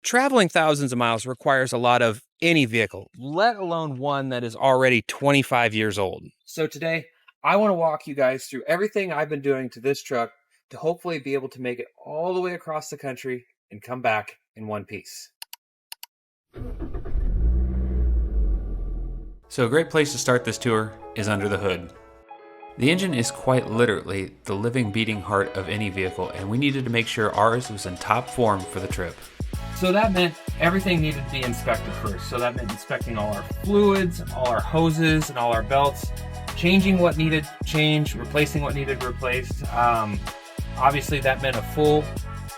Traveling thousands of miles requires a lot of any vehicle, let alone one that is already 25 years old. So today, I want to walk you guys through everything I've been doing to this truck to hopefully be able to make it all the way across the country and come back in one piece. So a great place to start this tour is under the hood. The engine is quite literally the living, beating heart of any vehicle, and we needed to make sure ours was in top form for the trip. So that meant everything needed to be inspected first. So that meant inspecting all our fluids, all our hoses, and all our belts, changing what needed changed, replacing what needed replaced. Obviously that meant a full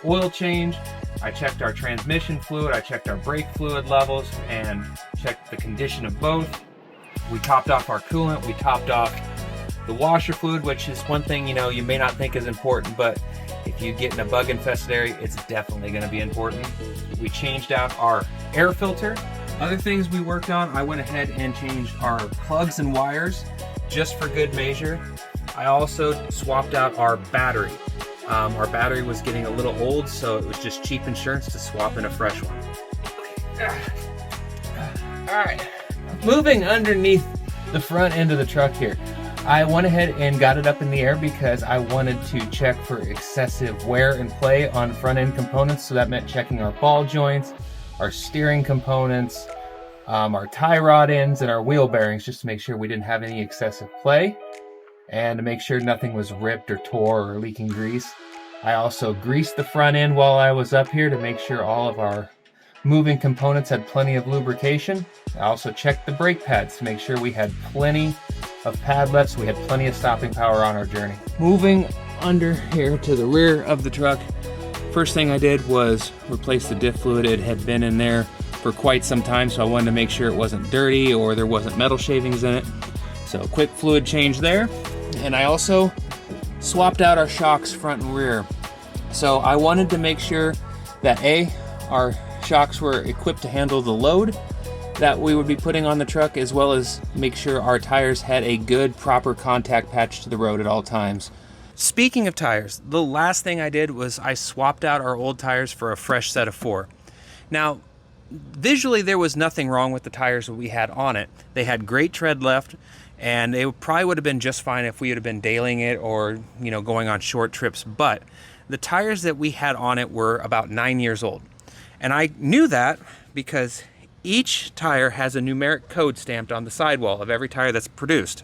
oil change. I checked our transmission fluid, I checked our brake fluid levels, and checked the condition of both. We topped off our coolant, we topped off the washer fluid, which is one thing, you may not think is important, but if you get in a bug infested area, it's definitely going to be important. We changed out our air filter. Other things we worked on, I went ahead and changed our plugs and wires just for good measure. I also swapped out our battery. Our battery was getting a little old, so it was just cheap insurance to swap in a fresh one. All right, moving underneath the front end of the truck here. I went ahead and got it up in the air because I wanted to check for excessive wear and play on front end components. So that meant checking our ball joints, our steering components, our tie rod ends, and our wheel bearings, just to make sure we didn't have any excessive play and to make sure nothing was ripped or tore or leaking grease. I also greased the front end while I was up here to make sure all of our moving components had plenty of lubrication. I also checked the brake pads to make sure we had plenty of pad left, so we had plenty of stopping power on our journey. Moving under here to the rear of the truck, first thing I did was replace the diff fluid. It had been in there for quite some time, so I wanted to make sure it wasn't dirty or there wasn't metal shavings in it. So quick fluid change there. And I also swapped out our shocks front and rear. So I wanted to make sure that our shocks were equipped to handle the load that we would be putting on the truck, as well as make sure our tires had a good, proper contact patch to the road at all times. Speaking of tires, the last thing I did was I swapped out our old tires for a fresh set of 4. Now, visually there was nothing wrong with the tires that we had on it. They had great tread left, and they probably would have been just fine if we would have been dailying it or, going on short trips. But the tires that we had on it were about 9 years old. And I knew that because each tire has a numeric code stamped on the sidewall of every tire that's produced.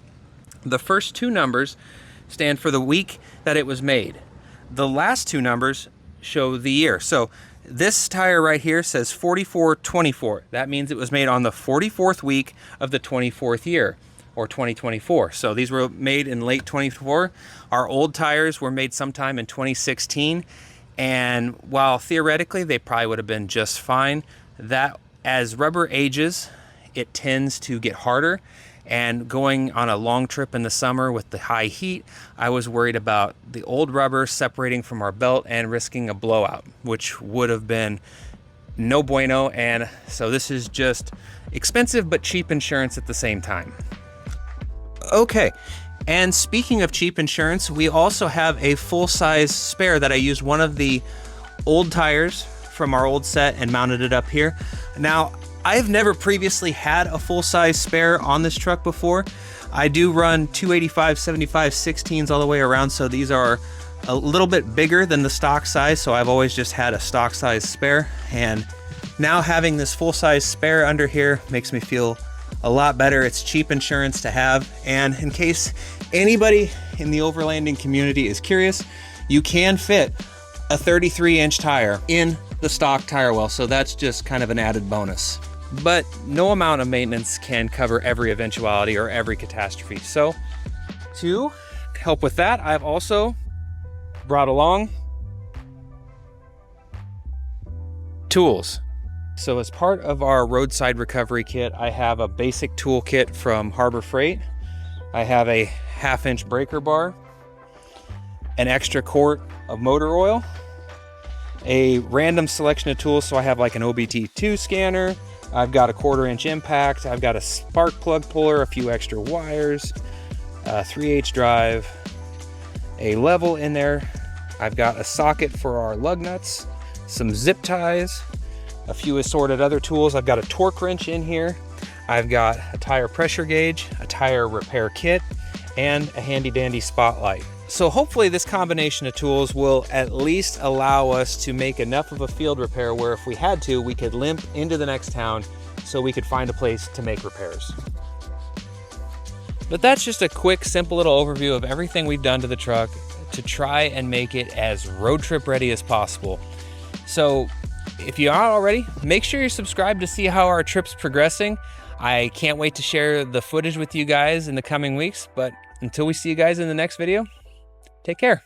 The first 2 numbers stand for the week that it was made. The last 2 numbers show the year. So this tire right here says 4424. That means it was made on the 44th week of the 24th year, or 2024. So these were made in late 24. Our old tires were made sometime in 2016. And while theoretically they probably would have been just fine, that as rubber ages, it tends to get harder. And going on a long trip in the summer with the high heat, I was worried about the old rubber separating from our belt and risking a blowout, which would have been no bueno. And so this is just expensive but cheap insurance at the same time. Okay. And speaking of cheap insurance, we also have a full-size spare that I used one of the old tires from our old set and mounted it up here. Now, I've never previously had a full-size spare on this truck before. I do run 285, 75, 16s all the way around, so these are a little bit bigger than the stock size, so I've always just had a stock size spare. And now having this full-size spare under here makes me feel a lot better. It's cheap insurance to have. And in case anybody in the overlanding community is curious, you can fit a 33-inch tire in the stock tire well, so that's just kind of an added bonus. But no amount of maintenance can cover every eventuality or every catastrophe. So to help with that, I've also brought along tools. So as part of our roadside recovery kit, I have a basic tool kit from Harbor Freight. I have a 1/2-inch breaker bar, an extra quart of motor oil, a random selection of tools. So I have like an OBT2 scanner, I've got a 1/4-inch impact, I've got a spark plug puller, a few extra wires, a 3/8 drive, a level in there. I've got a socket for our lug nuts, some zip ties, a few assorted other tools. I've got a torque wrench in here. I've got a tire pressure gauge, a tire repair kit, and a handy dandy spotlight. So hopefully this combination of tools will at least allow us to make enough of a field repair where if we had to, we could limp into the next town so we could find a place to make repairs. But that's just a quick, simple little overview of everything we've done to the truck to try and make it as road trip ready as possible. So if you aren't already, make sure you're subscribed to see how our trip's progressing. I can't wait to share the footage with you guys in the coming weeks, but until we see you guys in the next video, take care.